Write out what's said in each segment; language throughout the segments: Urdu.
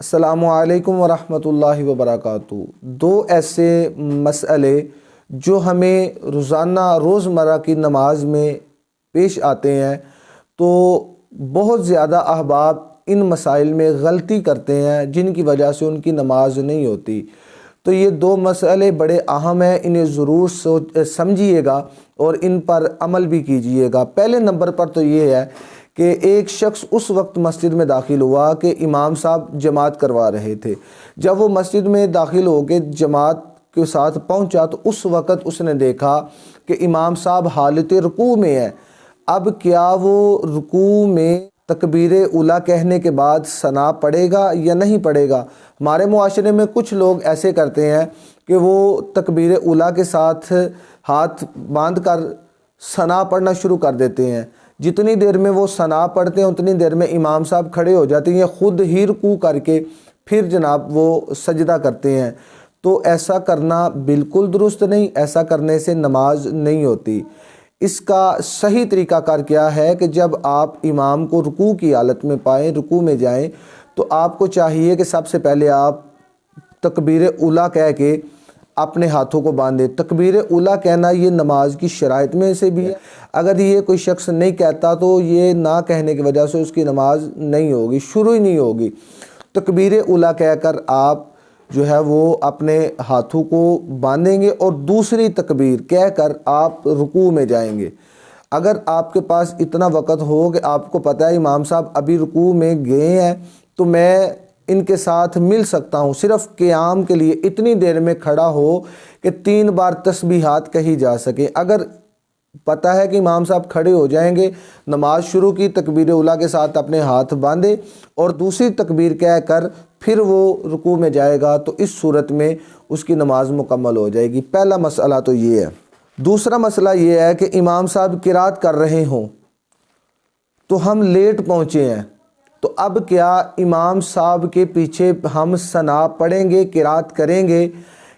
السلام علیکم ورحمۃ اللہ وبرکاتہ۔ دو ایسے مسئلے جو ہمیں روزمرہ کی نماز میں پیش آتے ہیں، تو بہت زیادہ احباب ان مسائل میں غلطی کرتے ہیں جن کی وجہ سے ان کی نماز نہیں ہوتی۔ تو یہ دو مسئلے بڑے اہم ہیں، انہیں ضرور سمجھیے گا اور ان پر عمل بھی کیجیے گا۔ پہلے نمبر پر تو یہ ہے کہ ایک شخص اس وقت مسجد میں داخل ہوا کہ امام صاحب جماعت کروا رہے تھے۔ جب وہ مسجد میں داخل ہو کے جماعت کے ساتھ پہنچا تو اس وقت اس نے دیکھا کہ امام صاحب حالت رکوع میں ہیں۔ اب کیا وہ رکوع میں تکبیر اولیٰ کہنے کے بعد ثنا پڑھے گا یا نہیں پڑھے گا؟ ہمارے معاشرے میں کچھ لوگ ایسے کرتے ہیں کہ وہ تکبیر اولیٰ کے ساتھ ہاتھ باندھ کر ثنا پڑھنا شروع کر دیتے ہیں۔ جتنی دیر میں وہ ثنا پڑھتے ہیں اتنی دیر میں امام صاحب کھڑے ہو جاتے ہیں، خود ہی رکوع کر کے پھر جناب وہ سجدہ کرتے ہیں۔ تو ایسا کرنا بالکل درست نہیں، ایسا کرنے سے نماز نہیں ہوتی۔ اس کا صحیح طریقہ کار کیا ہے کہ جب آپ امام کو رکوع کی حالت میں پائیں، رکوع میں جائیں، تو آپ کو چاہیے کہ سب سے پہلے آپ تکبیر اولیٰ کہہ کے اپنے ہاتھوں کو باندھیں۔ تکبیر اولیٰ کہنا یہ نماز کی شرائط میں سے بھی ہے۔ اگر یہ کوئی شخص نہیں کہتا تو یہ نہ کہنے کی وجہ سے اس کی نماز نہیں ہوگی، شروع ہی نہیں ہوگی۔ تکبیر اولیٰ کہہ کر آپ جو ہے وہ اپنے ہاتھوں کو باندھیں گے اور دوسری تکبیر کہہ کر آپ رکوع میں جائیں گے۔ اگر آپ کے پاس اتنا وقت ہو کہ آپ کو پتہ ہے امام صاحب ابھی رکوع میں گئے ہیں تو میں ان کے ساتھ مل سکتا ہوں، صرف قیام کے لیے اتنی دیر میں کھڑا ہو کہ 3 بار تسبیحات کہی جا سکے۔ اگر پتہ ہے کہ امام صاحب کھڑے ہو جائیں گے، نماز شروع کی، تکبیر اولیٰ کے ساتھ اپنے ہاتھ باندھے اور دوسری تکبیر کہہ کر پھر وہ رکوع میں جائے گا، تو اس صورت میں اس کی نماز مکمل ہو جائے گی۔ پہلا مسئلہ تو یہ ہے۔ دوسرا مسئلہ یہ ہے کہ امام صاحب قرات کر رہے ہوں تو ہم لیٹ پہنچے ہیں، تو اب کیا امام صاحب کے پیچھے ہم ثنا پڑھیں گے، قرات کریں گے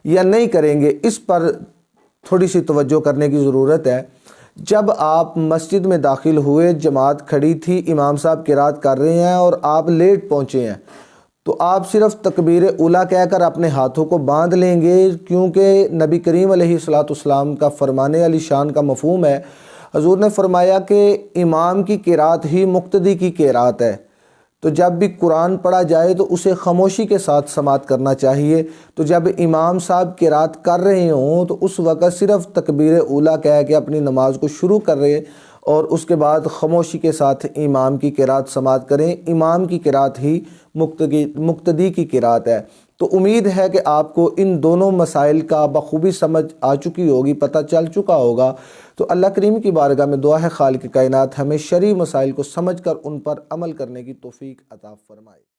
یا نہیں کریں گے؟ اس پر تھوڑی سی توجہ کرنے کی ضرورت ہے۔ جب آپ مسجد میں داخل ہوئے، جماعت کھڑی تھی، امام صاحب قرات کر رہے ہیں اور آپ لیٹ پہنچے ہیں، تو آپ صرف تکبیر اولیٰ کہہ کر اپنے ہاتھوں کو باندھ لیں گے، کیونکہ نبی کریم علیہ السلام کا فرمانے علی شان کا مفہوم ہے۔ حضور نے فرمایا کہ امام کی قرات ہی مقتدی کی قرات ہے، تو جب بھی قرآن پڑھا جائے تو اسے خاموشی کے ساتھ سماعت کرنا چاہیے۔ تو جب امام صاحب قرات کر رہے ہوں تو اس وقت صرف تکبیر اولیٰ کہہ کے اپنی نماز کو شروع کر رہے اور اس کے بعد خاموشی کے ساتھ امام کی قرات سماعت کریں۔ امام کی قرات ہی مقتدی کی قرات ہے۔ تو امید ہے کہ آپ کو ان دونوں مسائل کا بخوبی سمجھ آ چکی ہوگی، پتہ چل چکا ہوگا۔ تو اللہ کریم کی بارگاہ میں دعا ہے خالق کائنات ہمیں شرعی مسائل کو سمجھ کر ان پر عمل کرنے کی توفیق عطا فرمائے۔